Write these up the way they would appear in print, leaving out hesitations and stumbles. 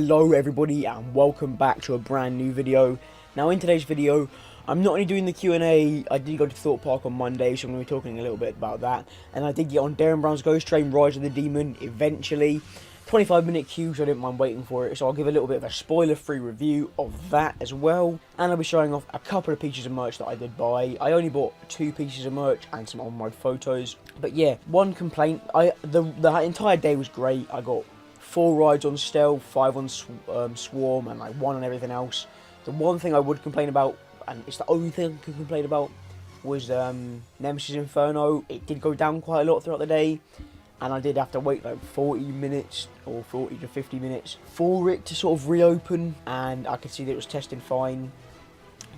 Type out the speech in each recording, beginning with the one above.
Hello everybody and welcome back to a brand new video. Now in today's video, I'm not only doing the Q&A, I did go to Thorpe Park on Monday, so I'm going to be talking a little bit about that. And I did get on Darren Brown's Ghost Train, Rise of the Demon, eventually. 25-minute queue, so I didn't mind waiting for it. So I'll give a little bit of a spoiler-free review of that as well. And I'll be showing off a couple of pieces of merch that I did buy. I only bought 2 pieces of merch and some on-road photos. But yeah, one complaint, the entire day was great. I got 4 rides on Stealth, 5 on Swarm, and like 1 on everything else. The one thing I would complain about, and it's the only thing I could complain about, was Nemesis Inferno. It did go down quite a lot throughout the day, and I did have to wait like 40 minutes or 40 to 50 minutes for it to sort of reopen, and I could see that it was testing fine.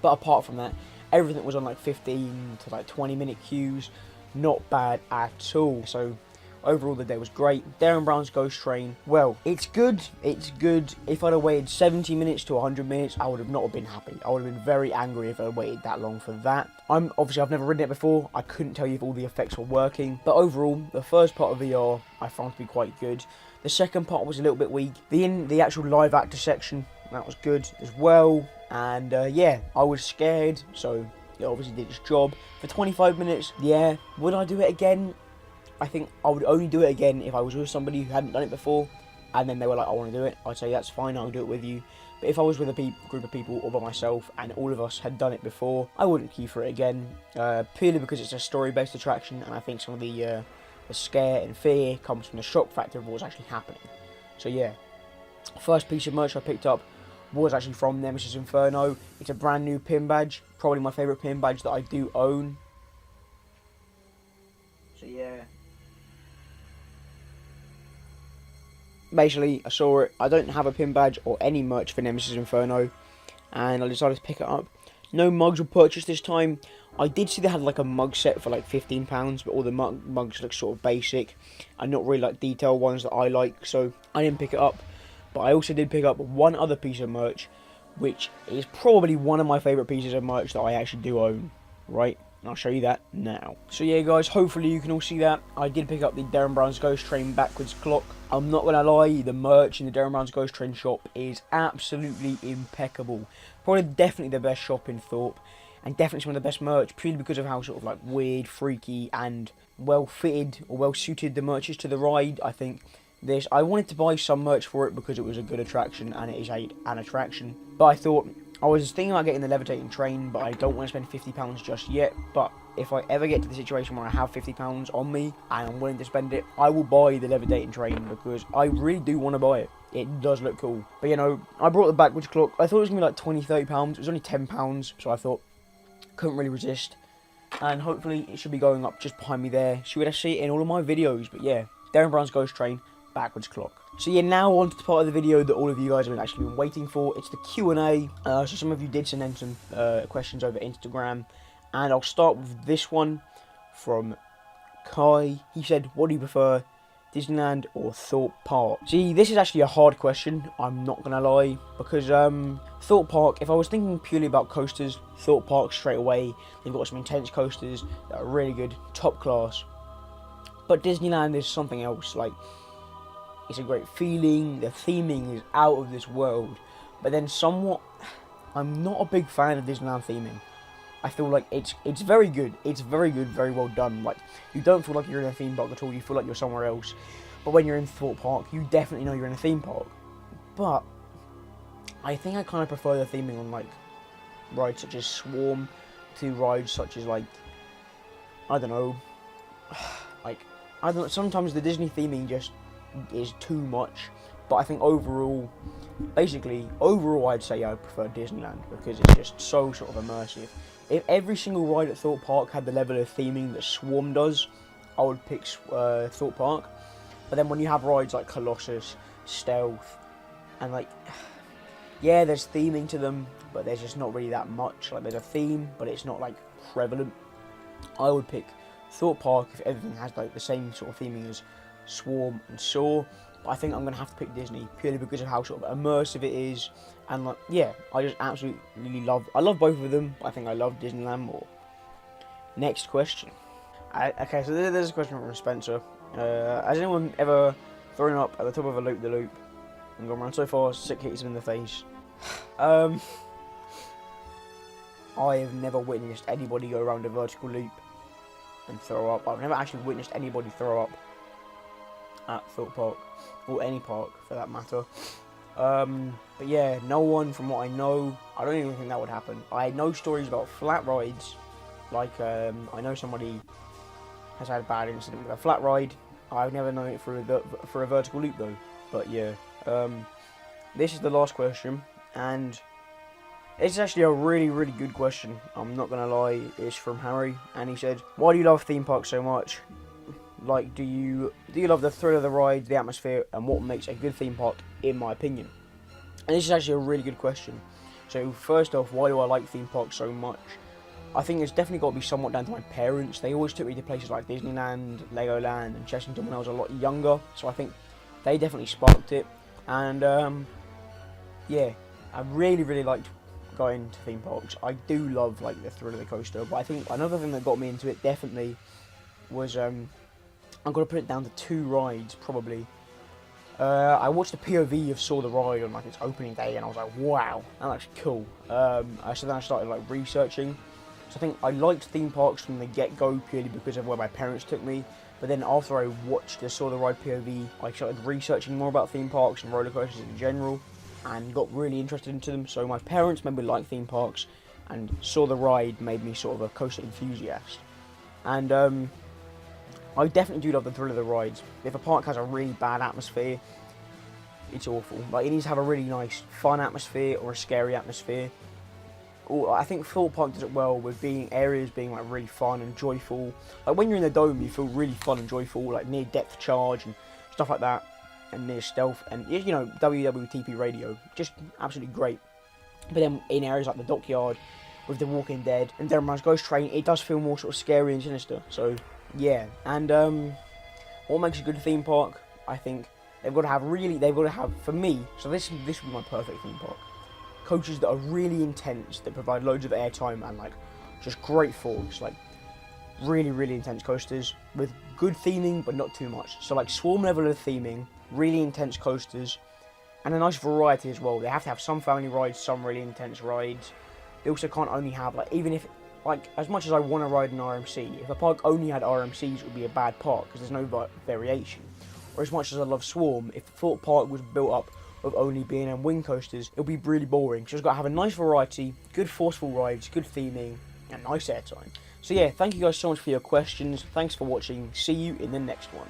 But apart from that, everything was on like 15 to like 20-minute queues. Not bad at all. So overall, the day was great. Darren Brown's Ghost Train, well, it's good. It's good. If I'd have waited 70 minutes to 100 minutes, I would have not been happy. I would have been very angry if I had waited that long for that. Obviously, I've never ridden it before. I couldn't tell you if all the effects were working. But overall, the first part of VR, I found to be quite good. The second part was a little bit weak. The actual live actor section, that was good as well. And yeah, I was scared, so it obviously did its job. For 25 minutes, yeah, would I do it again? I think I would only do it again if I was with somebody who hadn't done it before, and then they were like, I want to do it. I'd say, that's fine, I'll do it with you. But if I was with a group of people or by myself, and all of us had done it before, I wouldn't queue for it again, purely because it's a story-based attraction, and I think some of the scare and fear comes from the shock factor of what's actually happening. So yeah, first piece of merch I picked up was actually from Nemesis Inferno. It's a brand new pin badge, probably my favourite pin badge that I do own. So yeah. Basically, I saw it. I don't have a pin badge or any merch for Nemesis Inferno, and I decided to pick it up. No mugs were purchased this time. I did see they had like a mug set for like £15, but all the mugs look sort of basic and not really like detailed ones that I like, so I didn't pick it up. But I also did pick up one other piece of merch, which is probably one of my favourite pieces of merch that I actually do own, right? And I'll show you that now. So yeah guys, hopefully you can all see that. I did pick up the Darren Brown's Ghost Train backwards clock. I'm not going to lie, the merch in the Darren Brown's Ghost Train shop is absolutely impeccable. Probably definitely the best shop in Thorpe, and definitely some of the best merch, purely because of how sort of like weird, freaky and well fitted or well suited the merch is to the ride. I think I wanted to buy some merch for it because it was a good attraction and it is an attraction. But I thought, I was thinking about getting the levitating train, but I don't want to spend £50 just yet. But if I ever get to the situation where I have £50 on me and I'm willing to spend it, I will buy the levitating train because I really do want to buy it. It does look cool. But you know, I brought the backwards clock. I thought it was going to be like £20–30. It was only £10, so I thought, couldn't really resist. And hopefully it should be going up just behind me there, so you're going to see it in all of my videos. But yeah, Darren Brown's Ghost Train, backwards clock. So yeah, now on to the part of the video that all of you guys have actually been waiting for. It's the Q&A. So some of you did send in some questions over Instagram, and I'll start with this one from Kai. He said, what do you prefer, Disneyland or Thorpe Park? See, this is actually a hard question, I'm not gonna lie, because Thorpe Park, if I was thinking purely about coasters, Thorpe Park straight away. They've got some intense coasters that are really good, top class. But Disneyland is something else. Like, it's a great feeling, the theming is out of this world, but then somewhat, I'm not a big fan of Disneyland theming. I feel like it's very good, very well done. Like, you don't feel like you're in a theme park at all, you feel like you're somewhere else. But when you're in Thorpe Park, you definitely know you're in a theme park. But I think I kind of prefer the theming on like rides such as Swarm to rides such as like, I don't know, sometimes the Disney theming just is too much. But I think overall I'd say I prefer Disneyland because it's just so sort of immersive. If every single ride at Thorpe Park had the level of theming that Swarm does, I would pick Thorpe Park. But then when you have rides like Colossus, Stealth, and like, yeah, there's theming to them, but there's just not really that much. Like, there's a theme, but it's not like prevalent. I would pick Thorpe Park if everything has like the same sort of theming as Swarm and Soar. But I think I'm going to have to pick Disney purely because of how sort of immersive it is. And like, yeah, I just absolutely love both of them. But I think I love Disneyland more. Next question. Okay, so there's a question from Spencer. Has anyone ever thrown up at the top of a loop-the-loop? I'm going around so fast, Sick hits him in the face. I have never witnessed anybody go around a vertical loop and throw up. I've never actually witnessed anybody throw up at Thorpe Park, or any park for that matter. But yeah, no one from what I know, I don't even think that would happen. I know stories about flat rides, like I know somebody has had a bad incident with a flat ride. I've never known it for a vertical loop though. But yeah, this is the last question, and it's actually a really, really good question. I'm not gonna lie. It's from Harry, and he said, "Why do you love theme parks so much? Like, do you love the thrill of the ride, the atmosphere, and what makes a good theme park, in my opinion?" And this is actually a really good question. So first off, why do I like theme parks so much? I think it's definitely got to be somewhat down to my parents. They always took me to places like Disneyland, Legoland, and Chessington when I was a lot younger. So I think they definitely sparked it. And yeah, I really, really liked going to theme parks. I do love like the thrill of the coaster, but I think another thing that got me into it definitely was I'm gonna put it down to 2 rides probably. I watched the POV of Saw the Ride on like its opening day, and I was like, wow, that looks cool. So then I started like researching. So I think I liked theme parks from the get-go purely because of where my parents took me. But then after I watched the Saw the Ride POV, I started researching more about theme parks and roller coasters in general, and got really interested into them. So my parents made me like theme parks, and Saw the Ride made me sort of a coaster enthusiast. And I definitely do love the thrill of the rides. If a park has a really bad atmosphere, it's awful. Like, it needs to have a really nice, fun atmosphere or a scary atmosphere. Or I think Thorpe Park does it well with areas being like really fun and joyful. Like when you're in the dome, you feel really fun and joyful, like near depth charge and stuff like that, and near stealth, and you know, WWTP radio, just absolutely great. But then in areas like the dockyard with the Walking Dead and Deadman's Ghost Train, it does feel more sort of scary and sinister. So yeah, and what makes a good theme park? I think they've got to have for me. So this would be my perfect theme park. Coaches that are really intense, that provide loads of airtime and like just great force, like really, really intense coasters with good theming but not too much. So like swarm level of theming, really intense coasters, and a nice variety as well. They have to have some family rides, some really intense rides. They also can't only have like, even if like, as much as I want to ride an RMC, if a park only had RMCs, it would be a bad park because there's no variation. Or as much as I love Swarm, if Thorpe Park was built up of only B&M wing coasters, it would be really boring. So it's got to have a nice variety, good forceful rides, good theming, and nice airtime. So yeah, thank you guys so much for your questions. Thanks for watching. See you in the next one.